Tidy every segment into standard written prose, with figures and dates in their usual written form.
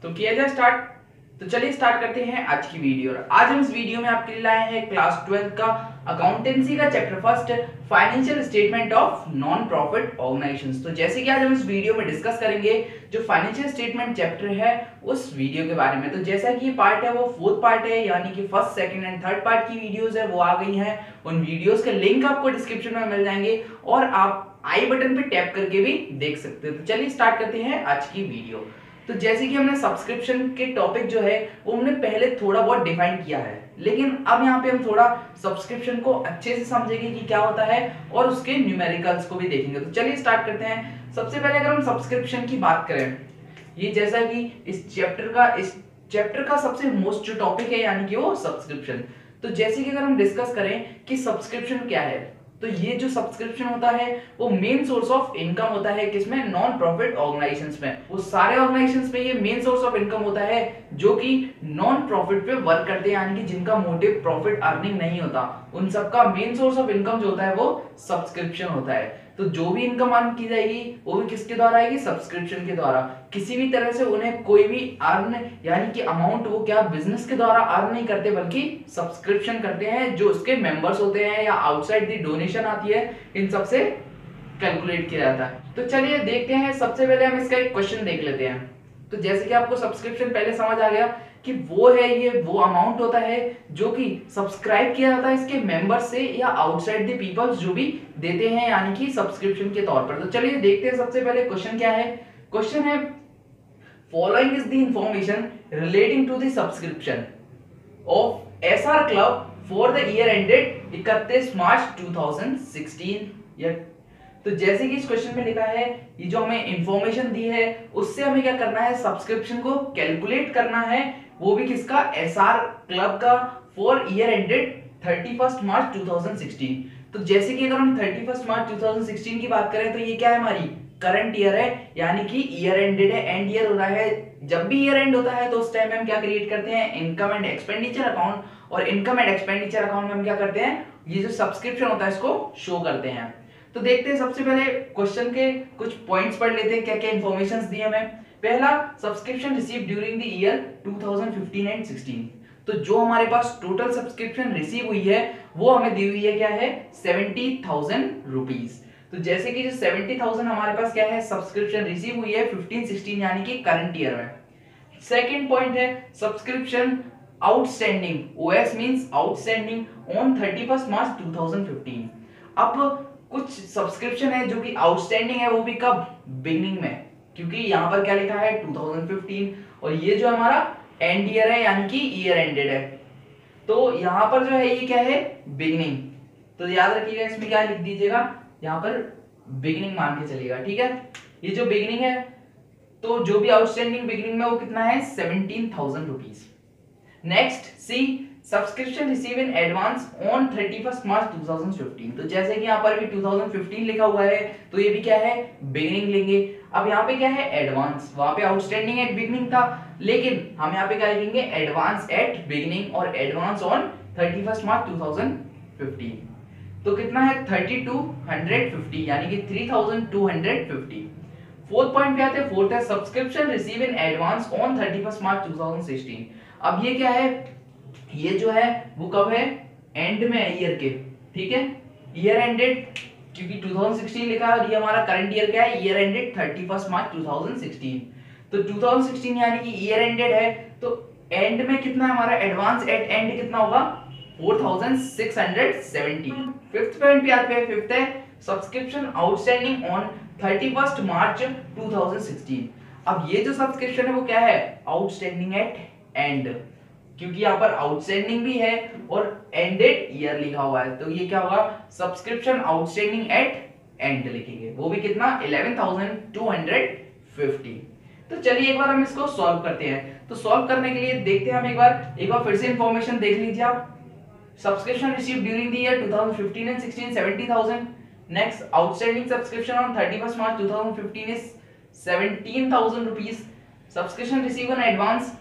तो किया जाए स्टार्ट। तो चलिए स्टार्ट करते हैं आज की वीडियो। और आज हम इस वीडियो में आपके लिए लाए हैं क्लास 12 का अकाउंटेंसी का chapter first, financial statement of non profit organisations. तो जैसे कि आज हम इस वीडियो में डिस्कस करेंगे जो फाइनेंशियल स्टेटमेंट चैप्टर है उस वीडियो के बारे में। तो जैसा कि ये पार्ट है वो फोर्थ पार्ट है, यानी कि first, second and third part की वीडियोस है वो आ गई हैं। उन वीडियोस के लिंक आपको डिस्क्रिप्शन में मिल जाएंगे और आप आई बटन पे टैप करके भी देख सकते हो। तो चलिए स्टार्ट करते हैं आज की वीडियो। तो जैसे कि हमने सब्सक्रिप्शन के टॉपिक जो है वो हमने पहले थोड़ा बहुत डिफाइन किया है, लेकिन अब यहाँ पे हम थोड़ा सब्सक्रिप्शन को अच्छे से समझेंगे कि क्या होता है और उसके न्यूमेरिकल्स को भी देखेंगे। तो चलिए स्टार्ट करते हैं। सबसे पहले अगर हम सब्सक्रिप्शन की बात करें, ये जैसा कि इस चैप्टर का सबसे मोस्ट जो टॉपिक है यानी कि वो सब्सक्रिप्शन। तो जैसे कि अगर हम डिस्कस करें कि सब्सक्रिप्शन क्या है, तो ये जो सब्सक्रिप्शन होता है वो मेन सोर्स ऑफ इनकम होता है किसमें, नॉन प्रॉफिट ऑर्गेनाइजेशंस में। वो सारे ऑर्गेनाइजेशंस में ये मेन सोर्स ऑफ इनकम होता है जो कि नॉन प्रॉफिट पे वर्क करते हैं, यानी कि जिनका मोटिव प्रॉफिट अर्निंग नहीं होता, उन सबका मेन सोर्स ऑफ इनकम जो होता है वो सब्सक्रिप्शन होता है। तो जो भी इनकम अर्न की जाएगी वो भी किसके द्वारा आएगी, सब्सक्रिप्शन के द्वारा। किसी भी तरह से उन्हें कोई भी अर्न यानी कि अमाउंट वो क्या बिजनेस के द्वारा अर्न नहीं करते, बल्कि सब्सक्रिप्शन करते हैं जो उसके मेंबर्स होते हैं या आउटसाइड दी डोनेशन आती है, इन सबसे कैलकुलेट किया जाता है। तो चलिए देखते हैं। सबसे पहले हम इसका एक क्वेश्चन देख लेते हैं। तो जैसे कि आपको सब्सक्रिप्शन पहले समझ आ गया कि वो है, ये वो अमाउंट होता है जो कि सब्सक्राइब किया जाता है इसके मेंबर्स से या आउटसाइड द पीपल्स जो भी देते हैं, यानी कि सब्सक्रिप्शन के तौर पर। तो चलिए देखते हैं सबसे पहले क्वेश्चन क्या है। क्वेश्चन है following is the information relating to the subscription of SR club for the year ended 31 March 2016। तो जैसे कि इस क्वेश्चन में लिखा है, ये जो हमें इंफॉर्मेशन दी है उससे हमें क्या करना है, सब्सक्रिप्शन को कैलकुलेट करना है, वो भी किसका, एसआर क्लब का, फॉर ईयर एंडेड 31 मार्च 2016। तो जैसे कि अगर हम 31 मार्च 2016 की बात करें तो ये क्या है, हमारी करंट ईयर है, यानी कि ईयर एंडेड है, एंड ईयर हो रहा है। जब भी ईयर एंड होता है तो उस टाइम में हम क्या क्रिएट करते हैं, इनकम एंड एक्सपेंडिचर अकाउंट, और इनकम एंड एक्सपेंडिचर अकाउंट में हम क्या करते हैं, ये जो सब्सक्रिप्शन होता है इसको शो करते हैं। तो देखते हैं सबसे पहले क्वेश्चन के कुछ पॉइंट्स पढ़ लेते हैं, क्या क्या इंफॉर्मेशंस दी हमें। पहला, subscription receive during the year 2015 and 16। तो जो हमारे पास टोटल सब्सक्रिप्शन रिसीव हुई है वो हमें दी हुई है क्या है, 70,000 रुपीज। तो जैसे कि जो 70,000 हमारे पास क्या है, सब्सक्रिप्शन रिसीव हुई है 15-16 यानी कि करंट ईयर में। सेकंड पॉइंट है subscription outstanding, OS means outstanding on 31 March 2015। अब कुछ सब्सक्रिप्शन है जो कि आउटस्टैंडिंग है, वो भी कब, बिगनिंग में, क्योंकि यहाँ पर क्या लिखा है 2015, और ये जो हमारा एंड ईयर है यानी कि ईयर एंडेड है, तो यहाँ पर जो है ये क्या है, बिगनिंग। तो याद रखिएगा इसमें क्या लिख दीजिएगा, यहाँ पर बिगनिंग मान के चलिएगा, ठीक है। ये जो बिगनिंग है तो जो भी आउटस्टैंडिंग बिगनिंग में वो कितना है, 17,000 rupees. Next C, subscription receive in advance on 31 March 2015। तो जैसे कि यहाँ पर भी 2015 लिखा हुआ है तो ये भी क्या है, बिगिनिंग लेंगे। अब यहाँ पे क्या है, एडवांस, वहां पे आउटस्टैंडिंग एट बिगिनिंग था, लेकिन हम यहाँ पे क्या लिखेंगे, एडवांस एट बिगिनिंग और एडवांस ऑन 31 मार्च 2015। तो कितना है, 3250 यानी कि 3250। फोर्थ पॉइंट पे आते हैं। फोर्थ है subscription receive in advance on 31 March 2016। अब ये क्या है, ये जो है वो कब है, एंड में है ईयर के, ठीक है, ईयर एंडेड, क्योंकि 2016 लिखा है और ये हमारा करंट ईयर क्या है, ईयर एंडेड 31 मार्च 2016। तो 2016 यानी कि ईयर एंडेड है, तो एंड में कितना है हमारा, एडवांस एट एंड कितना होगा, 4670। फिफ्थ पॉइंट पे आते हैं। फिफ्थ है सब्सक्रिप्शन आउटस्टैंडिंग ऑन 31 मार्च 2016। अब ये जो सब्सक्रिप्शन है वो क्या है, आउटस्टैंडिंग एट एंड, क्योंकि यहाँ पर आउटस्टैंडिंग भी है और एंडेड ईयर लिखा हुआ है, तो ये क्या होगा, सब्सक्रिप्शन आउटस्टैंडिंग एट एंड लिखेंगे, वो भी कितना, 11,250। तो चलिए एक बार हम इसको सॉल्व करते हैं। तो सॉल्व करने के लिए देखते हैं हम एक बार फिर से इंफॉर्मेशन देख लीजिए आप। Subscription receive during the year 2015 and 16 70,000। Next, outstanding subscription on 31 March 2015 is 17,000 rupees. Subscription receive in advance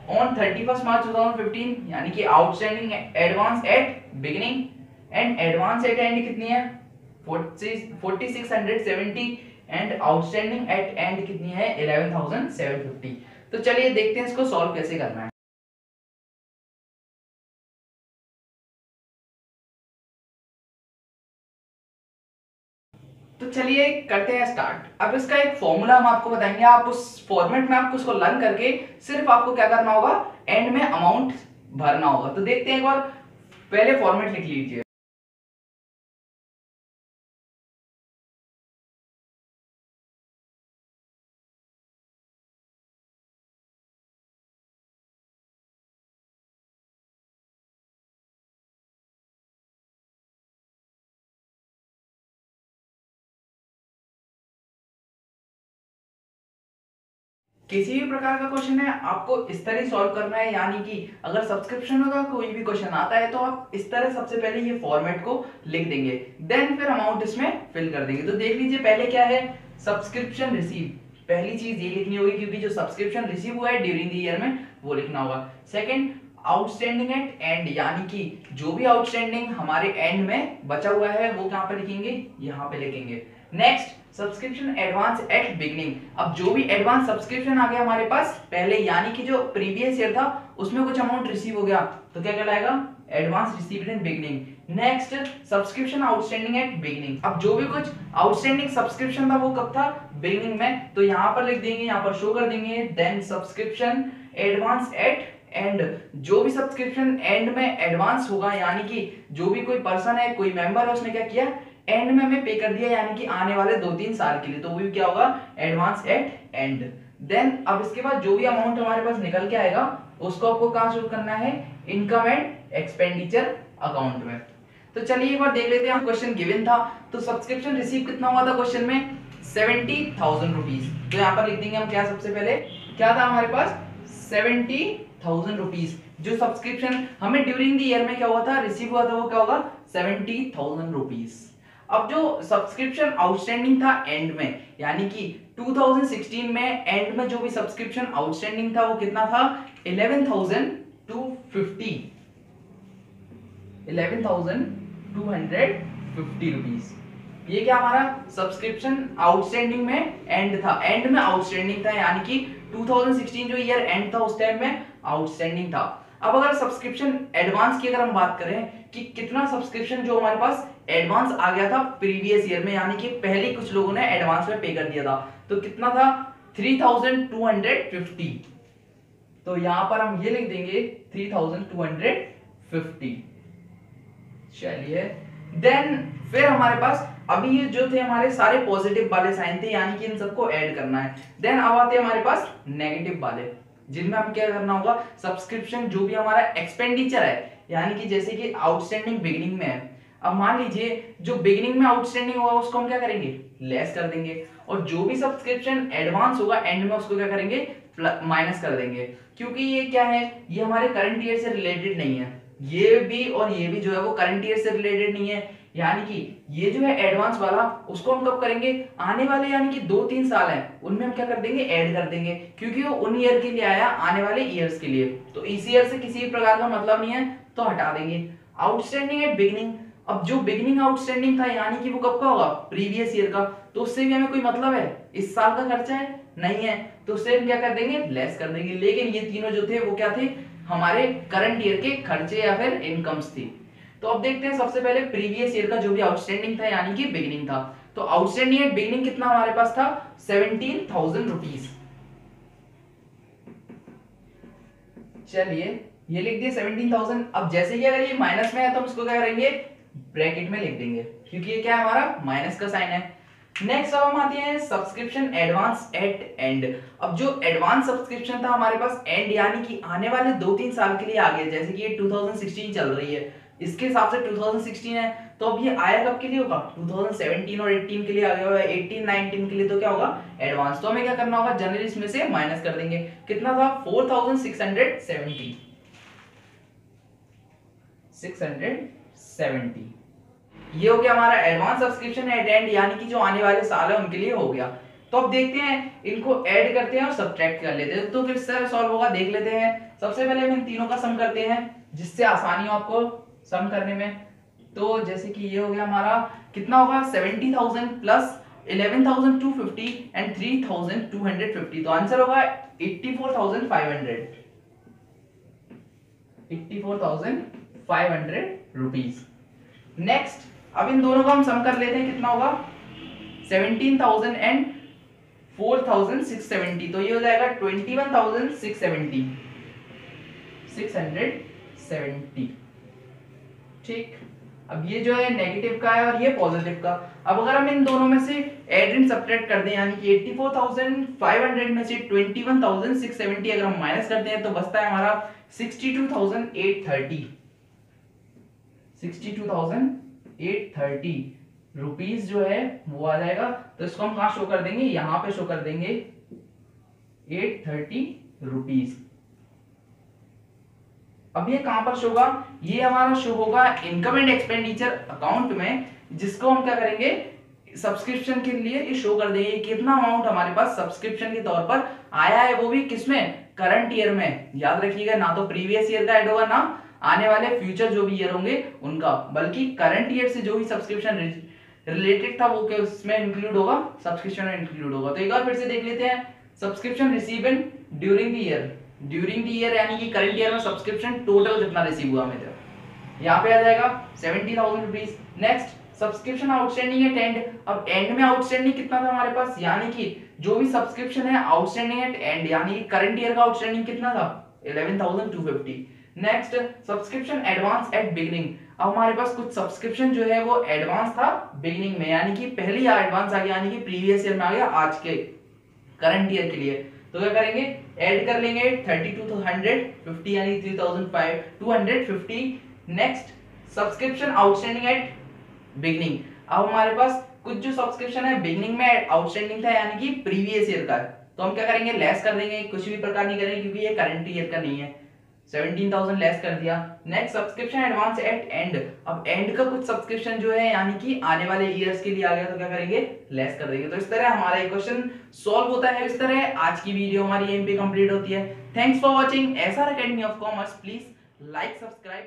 on 31st March 2015 यानी कि outstanding advance at beginning and advance at and कितनी है, 4670 एंड आउटस्टैंडिंग एट एंड कितनी है, 11,750। तो चलिए देखते हैं इसको सॉल्व कैसे करना है। तो चलिए करते हैं स्टार्ट। अब इसका एक फॉर्मूला हम आपको बताएंगे, आप उस फॉर्मेट में आपको उसको लर्न करके सिर्फ आपको क्या करना होगा, एंड में अमाउंट भरना होगा। तो देखते हैं एक बार, पहले फॉर्मेट लिख लीजिए। किसी भी प्रकार का क्वेश्चन है आपको इस तरह सॉल्व करना है, यानी कि अगर सब्सक्रिप्शन होगा कोई भी क्वेश्चन आता है तो आप इस तरह सबसे पहले ये फॉर्मेट को लिख देंगे, देन फिर अमाउंट इसमें फिल कर देंगे। तो देख लीजिए पहले क्या है, सब्सक्रिप्शन रिसीव, पहली चीज ये लिखनी होगी क्योंकि जो सब्सक्रिप्शन रिसीव हुआ है ड्यूरिंग द ईयर में वो लिखना होगा। सेकंड, आउटस्टैंडिंग एट एंड, यानी कि जो भी आउटस्टैंडिंग हमारे एंड में बचा हुआ है वो कहां पे लिखेंगे, यहां पे लिखेंगे। Next, subscription advance eight beginning, अब जो भी एडवांस सब्सक्रिप्शन आ गया हमारे पास पहले, यानी कि जो प्रीवियस ईयर था उसमें कुछ अमाउंट रिसीव हो गया तो क्या कहलाएगा, advance received in beginning. Next, subscription outstanding at beginning, अब जो भी कुछ आउटस्टैंडिंग सब्सक्रिप्शन था वो कब था, बिगनिंग में, तो यहां पर लिख देंगे, यहां पर शो कर देंगे। Then subscription advance at end, जो भी सब्सक्रिप्शन एंड में एडवांस होगा, यानी कि जो भी कोई पर्सन है, कोई मेंबर है, उसने क्या किया, एंड में हमें पे कर दिया, यानी कि आने वाले 2-3 साल के लिए, तो वो भी क्या होगा, एडवांस एट एंड। देन अब इसके बाद जो भी अमाउंट हमारे पास निकल के आएगा उसको आपको कहां शो करना है, इनकम एंड एक्सपेंडिचर अकाउंट में। तो चलिए एक बार देख लेते हैं, क्वेश्चन गिवन था तो सब्सक्रिप्शन रिसीव कितना हुआ था क्वेश्चन में, 70,000 रुपीज। तो यहाँ पर लिख देंगे हम क्या, सबसे पहले क्या था हमारे पास, 70,000 रुपीज। जो सब्सक्रिप्शन हमें ड्यूरिंग द ईयर में क्या हुआ था, रिसीव हुआ था, वो क्या होगा, 70,000 रुपीज। अब जो सब्सक्रिप्शन आउटस्टैंडिंग था एंड में, यानी कि 2016 में एंड में जो भी सब्सक्रिप्शन आउटस्टैंडिंग था वो कितना था, 11,250 रुपीज। ये क्या हमारा सब्सक्रिप्शन आउटस्टैंडिंग में एंड था, एंड में आउटस्टैंडिंग था, यानी कि 2016 जो ईयर एंड था उस टाइम में आउटस्टैंडिंग था। अब अगर सब्सक्रिप्शन एडवांस की अगर हम बात करें कि कितना सब्सक्रिप्शन जो हमारे पास एडवांस आ गया था प्रीवियस ईयर में, यानी कि पहले कुछ लोगों ने एडवांस में पे कर दिया था, तो कितना था, 3,250। तो यहां पर हम ये लिख देंगे 3,250। चलिए देन फिर हमारे पास अभी ये जो थे हमारे सारे पॉजिटिव वाले साइन थे, यानी कि इन सबको ऐड करना है। देन अब आते हैं हमारे पास नेगेटिव वाले, जिनमें हम क्या करना होगा, सब्सक्रिप्शन जो भी हमारा एक्सपेंडिचर है, यानी कि जैसे कि आउटस्टैंडिंग बिगिनिंग में है, अब मान लीजिए जो बिगिनिंग में आउटस्टैंडिंग होगा उसको हम क्या करेंगे, लेस कर देंगे, और जो भी सब्सक्रिप्शन एडवांस होगा एंड में उसको क्या करेंगे, माइनस कर देंगे, क्योंकि ये क्या है, ये हमारे करंट ईयर से रिलेटेड नहीं है, ये भी और ये भी जो है वो करंट ईयर से रिलेटेड नहीं है, यानी कि ये जो है एडवांस वाला उसको हम कब करेंगे, आने वाले यानी कि 2-3 साल हैं उनमें हम क्या कर देंगे, ऐड कर देंगे, क्योंकि वो उन ईयर के लिए आया, आने वाले ईयर्स के लिए, तो इस ईयर से किसी भी प्रकार का मतलब नहीं है तो हटा देंगे। आउटस्टैंडिंग एट बिगिनिंग, अब जो बिगिनिंग आउटस्टैंडिंग था, यानी कि वो कब का होगा, प्रीवियस ईयर का, तो उससे भी हमें कोई मतलब है, इस साल का खर्चा है नहीं है, तो उससे हम क्या कर देंगे, लेस कर देंगे। लेकिन ये तीनों जो थे वो क्या थे, हमारे करंट ईयर के खर्चे या फिर इनकम्स थी। तो अब देखते हैं सबसे पहले प्रीवियस ईयर का जो भी आउटस्टैंडिंग था, यानी कि बिगिनिंग था, तो आउटस्टैंडिंग एट बिगिनिंग कितना हमारे पास था, 17,000 रुपीज। चलिए ये लिख दिए 17,000। अब जैसे कि अगर ये माइनस में है तो हम इसको क्या करेंगे, ब्रैकेट में लिख देंगे, क्योंकि ये क्या है, हमारा माइनस का साइन है। नेक्स्ट अब हम आते हैं सब्सक्रिप्शन एडवांस एट एंड। अब जो एडवांस सब्सक्रिप्शन था हमारे पास एंड, यानी कि आने वाले 2-3 साल के लिए आ गया, जैसे कि ये 2016 चल रही है, इसके हिसाब से 2016 है, तो अब ये आया कब के लिए होगा, 2017 और 18 के लिए आ गया होगा, 18-19 के लिए तो क्या होगा, एडवांस। तो हमें क्या करना होगा, जनरली इसमें से माइनस कर देंगे, कितना था, 4,670। ये हो गया हमारा एडवांस सब्सक्रिप्शन एट एंड, यानी कि जो आने वाले साल है उनके लिए हो गया। तो अब देखते हैं इनको ऐड करते हैं और सब्ट्रैक्ट कर लेते हैं, तो किस तरह सॉल्व होगा देख लेते हैं। सबसे पहले हम इन तीनों का सम करते हैं जिससे आसानी हो आपको सम करने में। तो जैसे कि ये हो गया हमारा, कितना होगा, 70,000 प्लस 11,250 एंड 3,250। तो आंसर होगा 84,500 रुपीज। नेक्स्ट, अब इन दोनों का हम सम कर लेते हैं, कितना होगा 17,000 एंड 4,670। तो ये हो जाएगा 21,670। ठीक, अब ये जो है नेगेटिव का है और ये पॉजिटिव का। अब अगर हम इन दोनों में से एड एंड सब्ट्रैक्ट कर दें, यानी कि 84,500 में से 21,670 अगर हम माइनस करते हैं तो बचता है हमारा 62,830 रुपीस जो है वो आ जाएगा। तो इसको हम कहां शो कर देंगे, यहां पे शो कर देंगे 830 रुपीस। अब ये कहां पर शो होगा, ये हमारा शो होगा इनकम एंड एक्सपेंडिचर अकाउंट में, जिसको हम क्या करेंगे सब्सक्रिप्शन के लिए ये शो कर देंगे कितना अमाउंट हमारे पास सब्सक्रिप्शन के तौर पर आया है, वो भी किसमें, करंट ईयर में। याद रखिएगा, ना तो प्रीवियस ईयर का ऐड होगा, ना आने वाले फ्यूचर जो भी ईयर होंगे उनका, बल्कि करंट ईयर से जो भी सब्सक्रिप्शन रिलेटेड था वो उसमें इंक्लूड होगा, सब्सक्रिप्शन में इंक्लूड होगा। तो एक बार फिर से देख लेते हैं, subscription received during the year, यानी कि करंट ईयर में सब्सक्रिप्शन टोटल कितना रिसीव हुआ हमें, यहाँ पे आ जाएगा 70,000 rupees. Next, subscription outstanding at and. अब एंड में आउटस्टैंडिंग कितना था हमारे पास, यानी कि जो भी सब्सक्रिप्शन है आउटस्टैंडिंग एट एंड, यानी कि करंट ईयर का आउटस्टैंडिंग कितना था 11,250। Next, subscription advance at beginning. अब हमारे पास कुछ सब्सक्रिप्शन जो है वो एडवांस था बिगिनिंग में, यानी कि पहले ही एडवांस आ गया, यानी कि प्रीवियस ईयर में आ गया आज के करंट ईयर के लिए। तो क्या करेंगे, ऐड कर लेंगे 32,250 यानी 3,250। Next, subscription outstanding at beginning. अब हमारे पास कुछ जो सब्सक्रिप्शन है बिगिनिंग में आउटस्टैंडिंग था, यानी कि प्रीवियस ईयर का, तो हम क्या करेंगे लेस कर देंगे, कुछ भी प्रकार नहीं करेंगे क्योंकि ये करंट ईयर का नहीं है। 17,000 लेस कर दिया। Next, subscription advance at and. अब एंड का कुछ सब्सक्रिप्शन जो है यानी कि आने वाले ईयर्स के लिए आ गया, तो क्या करेंगे लेस कर देंगे। तो इस तरह हमारा ये क्वेश्चन सॉल्व होता है। इस तरह आज की वीडियो हमारी यहीं पे कंप्लीट होती है। Thanks for watching SR Academy of Commerce। Please like, subscribe.